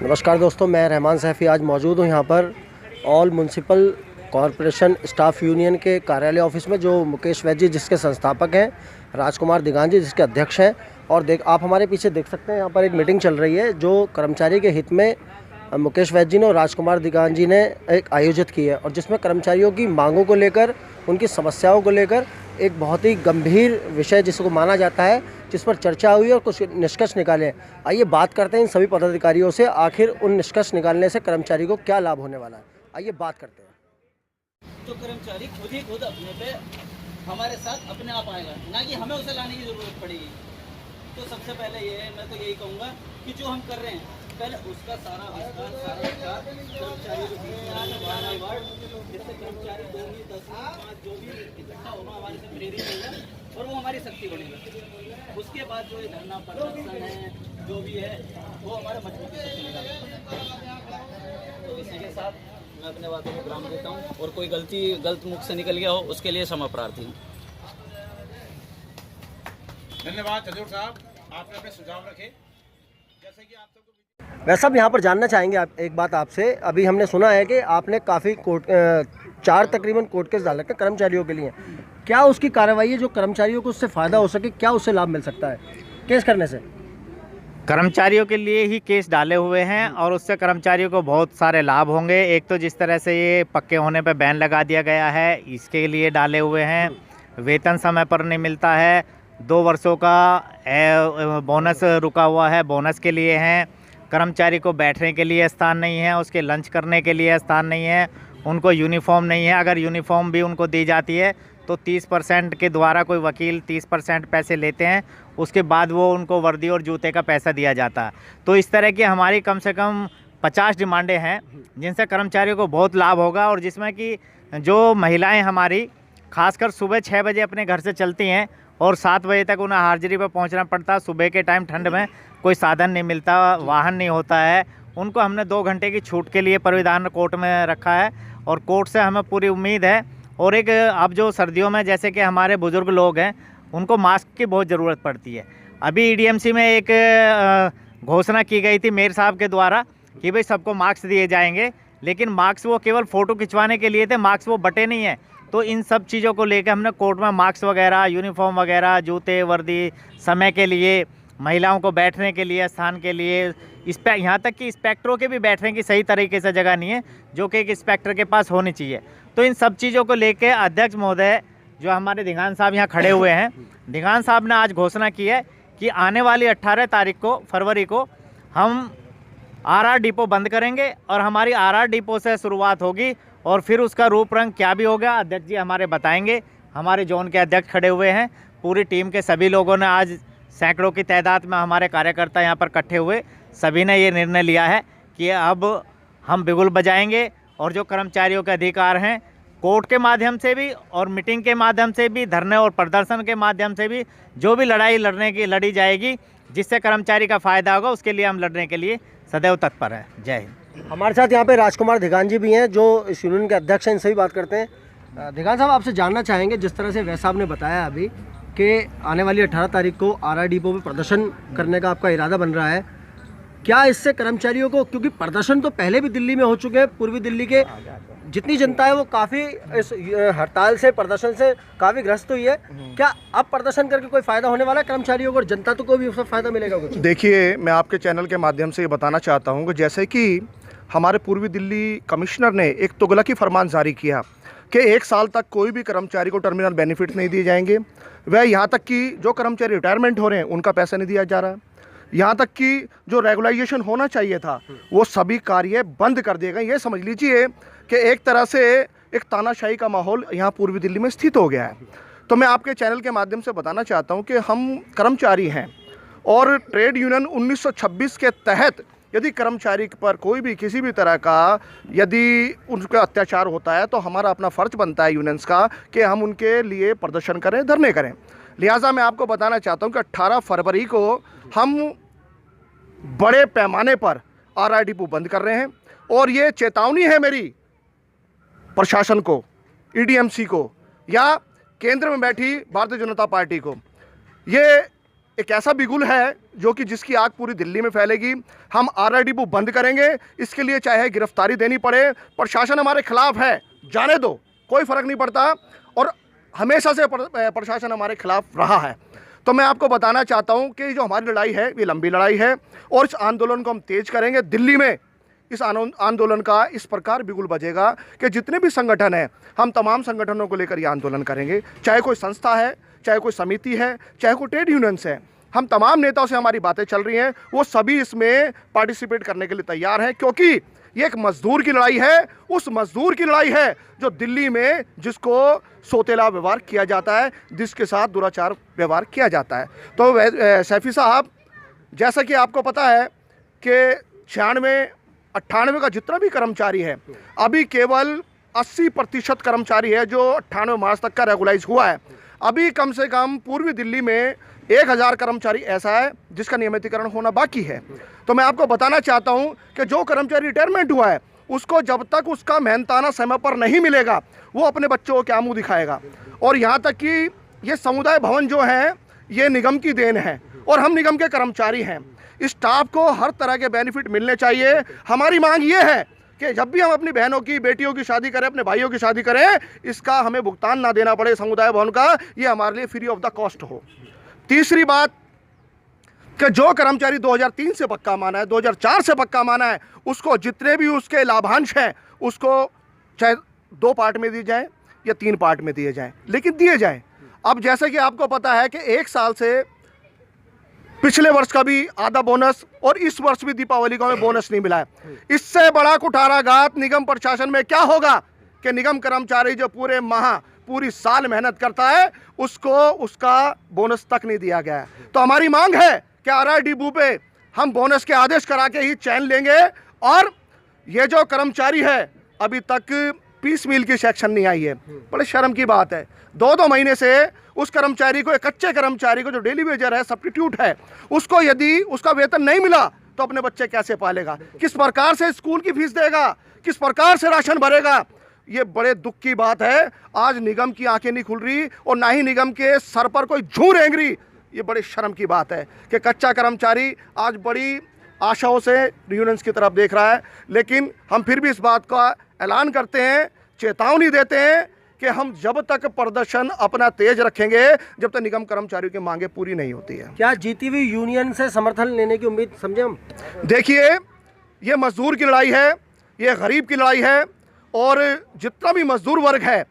नमस्कार दोस्तों, मैं रहमान सैफ़ी आज मौजूद हूँ यहाँ पर all municipal corporation staff union के कार्यालय ऑफिस में, जो मुकेश वैद्य जी जिसके संस्थापक हैं, राजकुमार दिगान जी जिसके अध्यक्ष हैं। और आप हमारे पीछे देख सकते हैं, यहाँ पर एक मीटिंग चल रही है जो कर्मचारी के हित में मुकेश वैद्य जी ने और राजकुमार दिगान जी ने एक आयोजित की है, और जिसमें कर्मचारियों की मांगों को लेकर, उनकी समस्याओं को लेकर एक बहुत ही गंभीर विषय जिसको माना जाता है, जिस पर चर्चा हुई और कुछ निष्कर्ष निकाले। आइए बात करते हैं इन सभी पदाधिकारियों से, आखिर उन निष्कर्ष निकालने से कर्मचारी को क्या लाभ होने वाला है। आइए बात करते हैं। तो कर्मचारी खुद अपने पे हमारे साथ अपने आप आएगा, ना कि हमें उसे लाने की जरूरत पड़ेगी। तो सबसे पहले ये है, मैं तो यही कहूँगा कि जो हम कर रहे हैं पहले उसका सारा विस्तार कर्मचारी जिससे कर्मचारी 2वीं 10वीं 5 जो भी इकट्ठा होना हमारे से प्रेरित होगा और वो हमारी शक्ति बनेगा। उसके बाद जो धरना प्रदर्शन है जो भी है वो हमारे मजबूती से चलेगा। तो इसी के साथ मैं अपने बातों को विराम देता हूँ, और कोई गलत मुख से निकल गया हो उसके लिए क्षमा प्रार्थी हूँ। धन्यवाद हजूर साहब, आपने अपने सुझाव रखे। जैसे कि आप सबको वैसे अब यहाँ पर जानना चाहेंगे एक बात आपसे। अभी हमने सुना है कि आपने काफ़ी चार तकरीबन कोर्ट केस डाल रखे कर्मचारियों के लिए। क्या उसकी कार्रवाई है जो कर्मचारियों को उससे फ़ायदा हो सके, क्या उससे लाभ मिल सकता है केस करने से? कर्मचारियों के लिए ही केस डाले हुए हैं और उससे कर्मचारियों को बहुत सारे लाभ होंगे। एक तो जिस तरह से ये पक्के होने पर बैन लगा दिया गया है, इसके लिए डाले हुए हैं। वेतन समय पर नहीं मिलता है, 2 वर्षों का बोनस रुका हुआ है, बोनस के लिए हैं। कर्मचारी को बैठने के लिए स्थान नहीं है, उसके लंच करने के लिए स्थान नहीं है, उनको यूनिफॉर्म नहीं है। अगर यूनिफॉर्म भी उनको दी जाती है तो 30% के द्वारा कोई वकील 30% पैसे लेते हैं, उसके बाद वो उनको वर्दी और जूते का पैसा दिया जाता है। तो इस तरह की हमारी कम से कम 50 डिमांडें हैं जिनसे कर्मचारियों को बहुत लाभ होगा। और जिसमें कि जो महिलाएं हमारी खासकर सुबह 6 बजे अपने घर से चलती हैं और 7 बजे तक उन्हें हाजिरी पर पहुंचना पड़ता है। सुबह के टाइम ठंड में कोई साधन नहीं मिलता, वाहन नहीं होता है, उनको हमने 2 घंटे की छूट के लिए परिविधान कोर्ट में रखा है और कोर्ट से हमें पूरी उम्मीद है। और एक अब जो सर्दियों में जैसे कि हमारे बुज़ुर्ग लोग हैं उनको मास्क की बहुत ज़रूरत पड़ती है। अभी ईडीएमसी में एक घोषणा की गई थी मेयर साहब के द्वारा कि भाई सबको मास्क दिए जाएंगे, लेकिन मास्क वो केवल फ़ोटो खिंचवाने के लिए थे, मास्क वो बटे नहीं हैं। तो इन सब चीज़ों को लेकर हमने कोर्ट में मास्क वगैरह, यूनिफॉर्म वगैरह, जूते, वर्दी, समय के लिए, महिलाओं को बैठने के लिए, स्थान के लिए, यहाँ तक कि इंस्पेक्टरों के भी बैठने की सही तरीके से जगह नहीं है जो कि एक इंस्पेक्टर के पास होनी चाहिए। तो इन सब चीज़ों को लेकर अध्यक्ष महोदय जो हमारे दिगान साहब यहाँ खड़े हुए हैं, दिगान साहब ने आज घोषणा की है कि आने वाली 18 तारीख को फरवरी को हम आरआर डिपो बंद करेंगे और हमारी आरआर डिपो से शुरुआत होगी और फिर उसका रूप रंग क्या भी होगा अध्यक्ष जी हमारे बताएंगे। हमारे जोन के अध्यक्ष खड़े हुए हैं, पूरी टीम के सभी लोगों ने, आज सैकड़ों की तादाद में हमारे कार्यकर्ता यहाँ पर इकट्ठे हुए, सभी ने ये निर्णय लिया है कि अब हम बिगुल बजाएंगे और जो कर्मचारियों के अधिकार हैं कोर्ट के माध्यम से भी और मीटिंग के माध्यम से भी, धरने और प्रदर्शन के माध्यम से भी, जो भी लड़ाई लड़ी जाएगी जिससे कर्मचारी का फ़ायदा होगा उसके लिए हम लड़ने के लिए सदैव तत्पर हैं। जय हिंद। हमारे साथ यहाँ पे राजकुमार दिगान जी भी हैं जो इस यूनियन के अध्यक्ष हैं, इनसे भी बात करते हैं। दिगान साहब, आपसे जानना चाहेंगे, जिस तरह से वैसा आपने बताया अभी कि आने वाली 18 तारीख को आरआर डिपो में प्रदर्शन करने का आपका इरादा बन रहा है, क्या इससे कर्मचारियों को, क्योंकि प्रदर्शन तो पहले भी दिल्ली में हो चुके हैं, पूर्वी दिल्ली के जितनी जनता है वो काफ़ी इस हड़ताल से, प्रदर्शन से काफ़ी ग्रस्त हुई है, क्या अब प्रदर्शन करके कोई फ़ायदा होने वाला है कर्मचारियों को और जनता को भी उससे फ़ायदा मिलेगा कुछ? देखिए, मैं आपके चैनल के माध्यम से ये बताना चाहता हूँ कि जैसे कि हमारे पूर्वी दिल्ली कमिश्नर ने एक तुगलकी फरमान जारी किया कि 1 साल तक कोई भी कर्मचारी को टर्मिनल बेनिफिट नहीं दिए जाएंगे। वह यहाँ तक कि जो कर्मचारी रिटायरमेंट हो रहे हैं उनका पैसा नहीं दिया जा रहा है। यहाँ तक कि जो रेगुलाइजेशन होना चाहिए था वो सभी कार्य बंद कर दिए गए। ये समझ लीजिए कि एक तरह से एक तानाशाही का माहौल यहाँ पूर्वी दिल्ली में स्थित हो गया है। तो मैं आपके चैनल के माध्यम से बताना चाहता हूँ कि हम कर्मचारी हैं और ट्रेड यूनियन 1926 के तहत यदि कर्मचारी पर कोई भी किसी भी तरह का यदि उनका अत्याचार होता है तो हमारा अपना फ़र्ज बनता है यूनियंस का कि हम उनके लिए प्रदर्शन करें, धरने करें। लिहाजा मैं आपको बताना चाहता हूं कि 18 फरवरी को हम बड़े पैमाने पर आरआर डिपो बंद कर रहे हैं और ये चेतावनी है मेरी प्रशासन को, ईडीएमसी को या केंद्र में बैठी भारतीय जनता पार्टी को। ये एक ऐसा बिगुल है जो कि जिसकी आग पूरी दिल्ली में फैलेगी। हम आरआर डिपो बंद करेंगे, इसके लिए चाहे गिरफ्तारी देनी पड़े, प्रशासन हमारे खिलाफ है, जाने दो, कोई फर्क नहीं पड़ता, और हमेशा से प्रशासन हमारे खिलाफ रहा है। तो मैं आपको बताना चाहता हूं कि जो हमारी लड़ाई है ये लंबी लड़ाई है, और इस आंदोलन को हम तेज करेंगे। दिल्ली में इस आंदोलन का इस प्रकार बिगुल बजेगा कि जितने भी संगठन हैं, हम तमाम संगठनों को लेकर ये आंदोलन करेंगे, चाहे कोई संस्था है, चाहे कोई समिति है, चाहे कोई ट्रेड यूनियंस है। हम तमाम नेताओं से हमारी बातें चल रही हैं, वो सभी इसमें पार्टिसिपेट करने के लिए तैयार हैं, क्योंकि ये एक मजदूर की लड़ाई है। उस मजदूर की लड़ाई है जो दिल्ली में जिसको सोतेला व्यवहार किया जाता है, जिसके साथ दुराचार व्यवहार किया जाता है। तो सैफी साहब, जैसा कि आपको पता है कि 96-98 का जितना भी कर्मचारी है, अभी केवल 80% कर्मचारी है जो 98 मार्च तक का रेगुलाइज हुआ है। अभी कम से कम पूर्वी दिल्ली में 1000 कर्मचारी ऐसा है जिसका नियमितीकरण होना बाकी है। तो मैं आपको बताना चाहता हूं कि जो कर्मचारी रिटायरमेंट हुआ है, उसको जब तक उसका मेहनताना समय पर नहीं मिलेगा, वो अपने बच्चों को क्या मुंह दिखाएगा। और यहाँ तक कि ये समुदाय भवन जो है ये निगम की देन है, और हम निगम के कर्मचारी हैं। स्टाफ को हर तरह के बेनिफिट मिलने चाहिए। हमारी मांग ये है कि जब भी हम अपनी बहनों की, बेटियों की शादी करें, अपने भाइयों की शादी करें, इसका हमें भुगतान ना देना पड़े समुदाय भवन का, ये हमारे लिए फ्री ऑफ द कॉस्ट हो। तीसरी बात कि जो कर्मचारी 2003 से पक्का माना है, 2004 से पक्का माना है, उसको जितने भी उसके लाभांश हैं उसको चाहे 2 पार्ट में दिए जाए या 3 पार्ट में दिए जाएं, लेकिन दिए जाएं। अब जैसे कि आपको पता है कि 1 साल से पिछले वर्ष का भी आधा बोनस और इस वर्ष भी दीपावली को हमें बोनस नहीं मिला है। इससे बड़ा कुठाराघात निगम प्रशासन में क्या होगा कि निगम कर्मचारी जो पूरी साल मेहनत करता है, उसको उसका बोनस तक नहीं दिया गया है। तो हमारी मांग है कि आरआर डिपो पे हम बोनस के आदेश करा के ही चैन लेंगे। और ये जो कर्मचारी है, अभी तक पीस मील की सेक्शन नहीं आई है, बड़े शर्म की बात है। 2-2 महीने से उस कर्मचारी को, एक कच्चे कर्मचारी को जो डेली वेजर है, सब्स्टिट्यूट है, उसको यदि उसका वेतन नहीं मिला तो अपने बच्चे कैसे पालेगा, किस प्रकार से स्कूल की फीस देगा, किस प्रकार से राशन भरेगा। ये बड़े दुख की बात है। आज निगम की आंखें नहीं खुल रही और ना ही निगम के सर पर कोई झूर रेंग रही। ये बड़ी शर्म की बात है कि कच्चा कर्मचारी आज बड़ी आशाओं से यूनियंस की तरफ देख रहा है। लेकिन हम फिर भी इस बात का ऐलान करते हैं, चेतावनी देते हैं कि हम जब तक प्रदर्शन अपना तेज रखेंगे, जब तक निगम कर्मचारियों की मांगे पूरी नहीं होती है। क्या जीती हुई यूनियन से समर्थन लेने की उम्मीद समझे हम? देखिए, ये मजदूर की लड़ाई है, ये गरीब की लड़ाई है, और जितना भी मजदूर वर्ग है,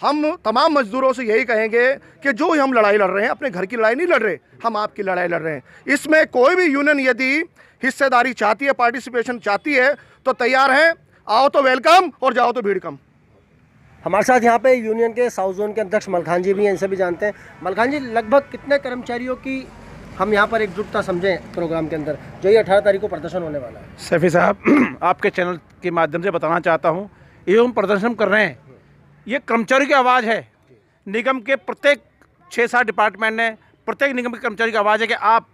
हम तमाम मजदूरों से यही कहेंगे कि जो हम लड़ाई लड़ रहे हैं, अपने घर की लड़ाई नहीं लड़ रहे, हम आपकी लड़ाई लड़ रहे हैं। इसमें कोई भी यूनियन यदि हिस्सेदारी चाहती है, पार्टिसिपेशन चाहती है, तो तैयार हैं। आओ तो वेलकम और जाओ तो भीड़ कम। हमारे साथ यहाँ पे यूनियन के साउथ जोन के अध्यक्ष मलखान जी भी हैं, इनसे भी जानते हैं। मलखान जी, लगभग कितने कर्मचारियों की हम यहाँ पर एकजुटता समझें प्रोग्राम के अंदर, जो ये 18 तारीख को प्रदर्शन होने वाला है? सैफी साहब, आपके चैनल के माध्यम से बताना चाहता हूँ, ये हम प्रदर्शन कर रहे हैं, ये कर्मचारी की आवाज़ है। निगम के प्रत्येक 6-7 डिपार्टमेंट ने, प्रत्येक निगम के कर्मचारी की आवाज़ है कि आप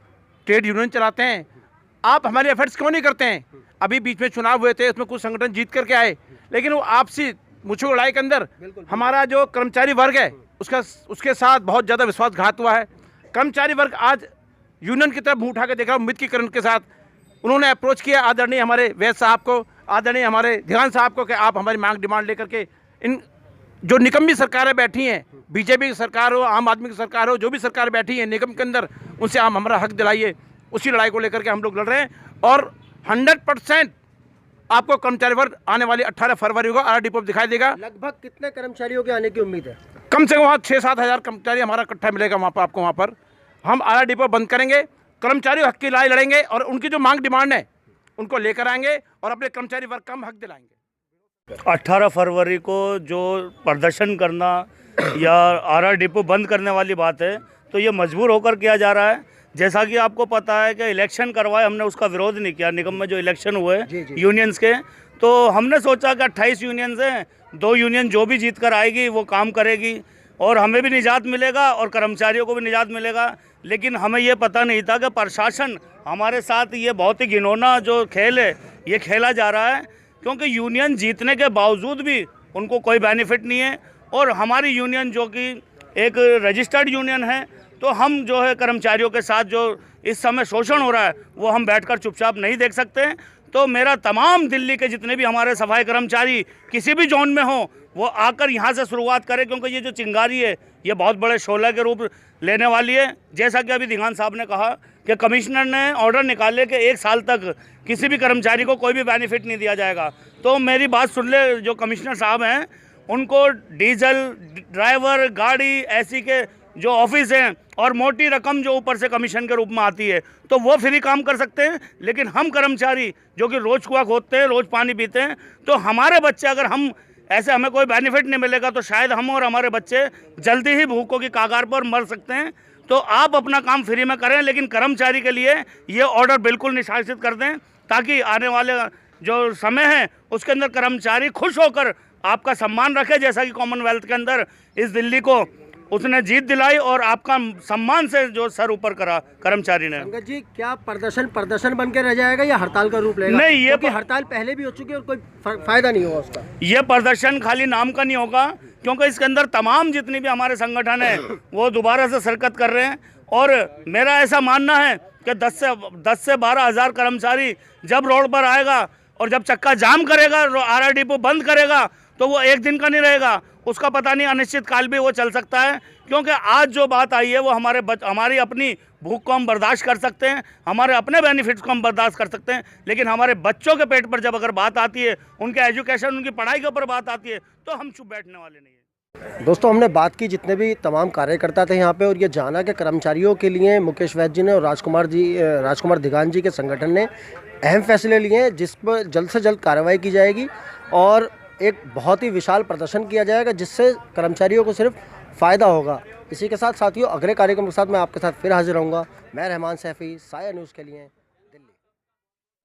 ट्रेड यूनियन चलाते हैं, आप हमारे एफर्ट्स क्यों नहीं करते हैं। अभी बीच में चुनाव हुए थे, उसमें कुछ संगठन जीत करके आए, लेकिन वो आपसी मुझे लड़ाई के अंदर हमारा जो कर्मचारी वर्ग है उसके साथ बहुत ज़्यादा विश्वासघात हुआ है। कर्मचारी वर्ग आज यूनियन की तरफ मुँह उठा के देखा, उम्मीद की किरण के साथ उन्होंने अप्रोच किया आदरणीय हमारे वैद्य साहब को, आदरणीय हमारे ध्यान साहब को, कि आप हमारी मांग डिमांड लेकर के इन जो निकम्मी सरकारें बैठी हैं, बीजेपी की सरकार हो, आम आदमी की सरकार हो, जो भी सरकार बैठी है निगम के अंदर, उनसे आप हमारा हक दिलाइए। उसी लड़ाई को लेकर के हम लोग लड़ रहे हैं, और 100% आपको कर्मचारी वर्ग आने वाली 18 फरवरी को आरआर डिपो दिखाई देगा। लगभग कितने कर्मचारियों के आने की उम्मीद है? कम से कम वहाँ 6-7 हज़ार कर्मचारी हमारा इकट्ठा मिलेगा वहाँ पर आपको। वहाँ पर हम आरआर डिपो बंद करेंगे, कर्मचारी हक की लड़ाई लड़ेंगे, और उनकी जो मांग डिमांड है उनको लेकर आएंगे, और अपने कर्मचारी वर्ग का हम हक दिलाएंगे। 18 फरवरी को जो प्रदर्शन करना या आरआर डिपो बंद करने वाली बात है, तो ये मजबूर होकर किया जा रहा है। जैसा कि आपको पता है कि इलेक्शन करवाए, हमने उसका विरोध नहीं किया। निगम में जो इलेक्शन हुए यूनियंस के, तो हमने सोचा कि 28 यूनियंस हैं, 2 यूनियन जो भी जीत कर आएगी वो काम करेगी, और हमें भी निजात मिलेगा और कर्मचारियों को भी निजात मिलेगा। लेकिन हमें ये पता नहीं था कि प्रशासन हमारे साथ ये बहुत ही घिनौना जो खेल है ये खेला जा रहा है, क्योंकि यूनियन जीतने के बावजूद भी उनको कोई बेनिफिट नहीं है। और हमारी यूनियन जो कि एक रजिस्टर्ड यूनियन है, तो हम जो है कर्मचारियों के साथ जो इस समय शोषण हो रहा है वो हम बैठकर चुपचाप नहीं देख सकते हैं। तो मेरा तमाम दिल्ली के जितने भी हमारे सफाई कर्मचारी किसी भी जोन में हों वो आकर यहाँ से शुरुआत करें, क्योंकि ये जो चिंगारी है ये बहुत बड़े शोले के रूप लेने वाली है। जैसा कि अभी दीगान साहब ने कहा कि कमिश्नर ने ऑर्डर निकाले कि 1 साल तक किसी भी कर्मचारी को कोई भी बेनिफिट नहीं दिया जाएगा। तो मेरी बात सुन ले, जो कमिश्नर साहब हैं उनको डीजल, ड्राइवर, गाड़ी ऐसी के जो ऑफिस हैं और मोटी रकम जो ऊपर से कमीशन के रूप में आती है तो वो फ्री काम कर सकते हैं, लेकिन हम कर्मचारी जो कि रोज़ कुआं खोदते हैं, रोज़ पानी पीते हैं, तो हमारे बच्चे अगर हम ऐसे हमें कोई बेनिफिट नहीं मिलेगा तो शायद हम और हमारे बच्चे जल्दी ही भूखों की कगार पर मर सकते हैं। तो आप अपना काम फ्री में करें, लेकिन कर्मचारी के लिए ये ऑर्डर बिल्कुल निष्कासित कर दें, ताकि आने वाले जो समय है उसके अंदर कर्मचारी खुश होकर आपका सम्मान रखे, जैसा कि कॉमनवेल्थ के अंदर इस दिल्ली को उसने जीत दिलाई और आपका सम्मान से जो सर ऊपर करा कर्मचारी ने। पंकज जी, क्या प्रदर्शन बन के रह जाएगा या हड़ताल का रूप लेगा? नहीं, ये हड़ताल पहले भी हो चुकी है और कोई फायदा नहीं होगा उसका। ये प्रदर्शन खाली नाम का नहीं होगा, क्योंकि इसके अंदर तमाम जितनी भी हमारे संगठन है वो दोबारा से शिरकत कर रहे हैं। और मेरा ऐसा मानना है कि 10 से 12 हज़ार कर्मचारी जब रोड पर आएगा और जब चक्का जाम करेगा, आरआर डिपो बंद करेगा, तो वो एक दिन का नहीं रहेगा, उसका पता नहीं अनिश्चित काल भी वो चल सकता है। क्योंकि आज जो बात आई है वो हमारी अपनी भूख को हम बर्दाश्त कर सकते हैं, हमारे अपने बेनिफिट्स को हम बर्दाश्त कर सकते हैं, लेकिन हमारे बच्चों के पेट पर जब अगर बात आती है, उनके एजुकेशन, उनकी पढ़ाई के ऊपर बात आती है, तो हम चुप बैठने वाले नहीं हैं। दोस्तों, हमने बात की जितने भी तमाम कार्यकर्ता थे यहाँ पे और ये जाना कि कर्मचारियों के लिए मुकेश वैद्य जी ने और राजकुमार दिगान जी के संगठन ने अहम फैसले लिए हैं, जिस पर जल्द से जल्द कार्रवाई की जाएगी और एक बहुत ही विशाल प्रदर्शन किया जाएगा, जिससे कर्मचारियों को सिर्फ फ़ायदा होगा। इसी के साथ साथियों, अगले कार्यक्रम के साथ मैं आपके साथ फिर हाजिर रहूँगा। मैं रहमान सैफ़ी, साया न्यूज़ के लिए।